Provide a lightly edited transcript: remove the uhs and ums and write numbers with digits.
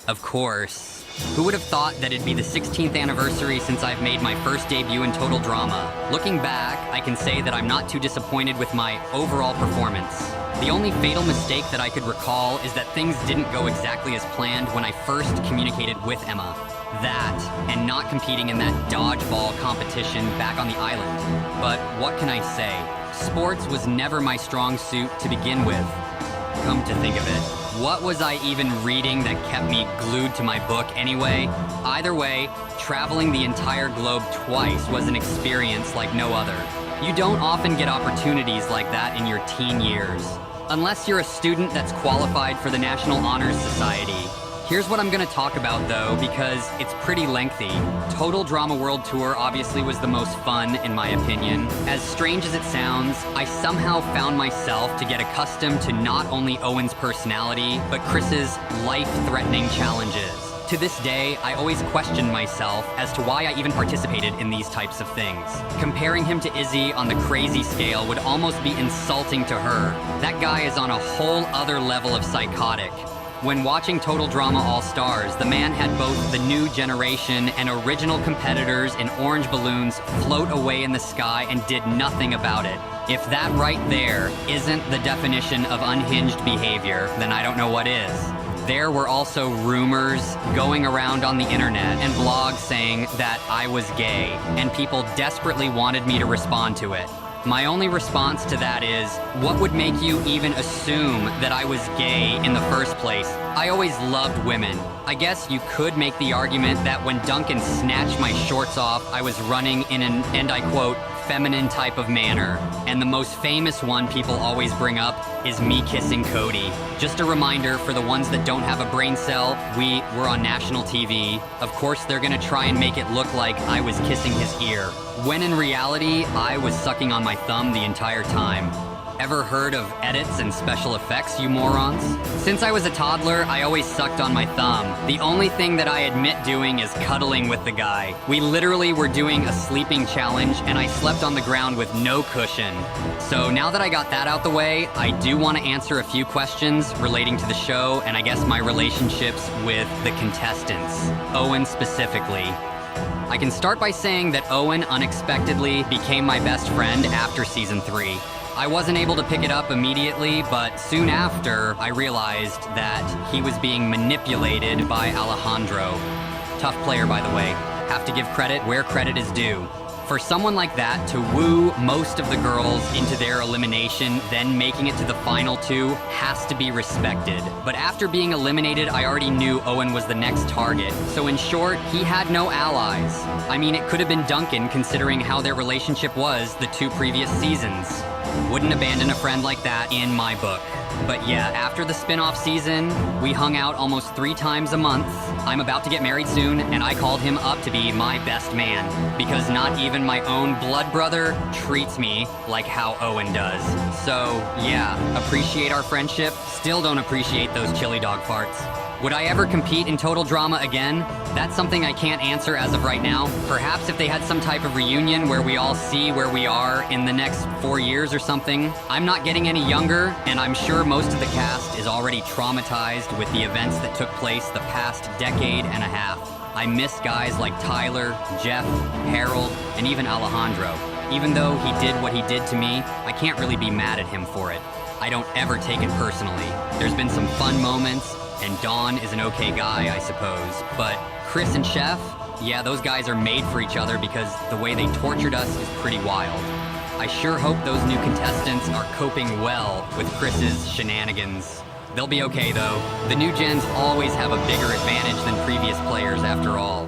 Of course. Who would have thought that it'd be the 16th anniversary since I've made my first debut in Total Drama? Looking back, I can say that I'm not too disappointed with my overall performance. The only fatal mistake that I could recall is that things didn't go exactly as planned when I first communicated with Emma. That, and not competing in that dodgeball competition back on the island. But what can I say? Sports was never my strong suit to begin with. Come to think of it, what was I even reading that kept me glued to my book anyway? Either way, traveling the entire globe twice was an experience like no other. You don't often get opportunities like that in your teen years. Unless you're a student that's qualified for the National Honors Society. Here's what I'm gonna talk about though, because it's pretty lengthy. Total Drama World Tour obviously was the most fun, in my opinion. As strange as it sounds, I somehow found myself to get accustomed to not only Owen's personality, but Chris's life-threatening challenges. To this day, I always question myself as to why I even participated in these types of things. Comparing him to Izzy on the crazy scale would almost be insulting to her. That guy is on a whole other level of psychotic. When watching Total Drama All-Stars, the man had both the new generation and original competitors in orange balloons float away in the sky and did nothing about it. If that right there isn't the definition of unhinged behavior, then I don't know what is. There were also rumors going around on the internet and blogs saying that I was gay, and people desperately wanted me to respond to it. My only response to that is, what would make you even assume that I was gay in the first place? I always loved women. I guess you could make the argument that when Duncan snatched my shorts off, I was running in an, and I quote, feminine type of manner. And the most famous one people always bring up is me kissing Cody. Just a reminder for the ones that don't have a brain cell, we were on national TV. Of course, they're gonna try and make it look like I was kissing his ear, when in reality, I was sucking on my thumb the entire time. Ever heard of edits and special effects, you morons? Since I was a toddler, I always sucked on my thumb. The only thing that I admit doing is cuddling with the guy. We literally were doing a sleeping challenge, and I slept on the ground with no cushion. So now that I got that out the way, I do want to answer a few questions relating to the show, and I guess my relationships with the contestants, Owen specifically. I can start by saying that Owen unexpectedly became my best friend after season 3. I wasn't able to pick it up immediately, but soon after, I realized that he was being manipulated by Alejandro. Tough player, by the way. Have to give credit where credit is due. For someone like that to woo most of the girls into their elimination, then making it to the final 2, has to be respected. But after being eliminated, I already knew Owen was the next target. So in short, he had no allies. I mean, it could have been Duncan, considering how their relationship was the 2 previous seasons. Wouldn't abandon a friend like that in my book. But yeah, after the spin-off season, we hung out almost 3 times a month. I'm about to get married soon, and I called him up to be my best man, because not even my own blood brother treats me like how Owen does. So yeah, appreciate our friendship, still don't appreciate those chili dog farts. Would I ever compete in Total Drama again? That's something I can't answer as of right now. Perhaps if they had some type of reunion where we all see where we are in the next 4 years or something. I'm not getting any younger, and I'm sure most of the cast is already traumatized with the events that took place the past decade and a half. I miss guys like Tyler, Jeff, Harold, and even Alejandro. Even though he did what he did to me, I can't really be mad at him for it. I don't ever take it personally. There's been some fun moments, and Dawn is an okay guy, I suppose. But Chris and Chef, yeah, those guys are made for each other because the way they tortured us is pretty wild. I sure hope those new contestants are coping well with Chris's shenanigans. They'll be okay though. The new gens always have a bigger advantage than previous players after all.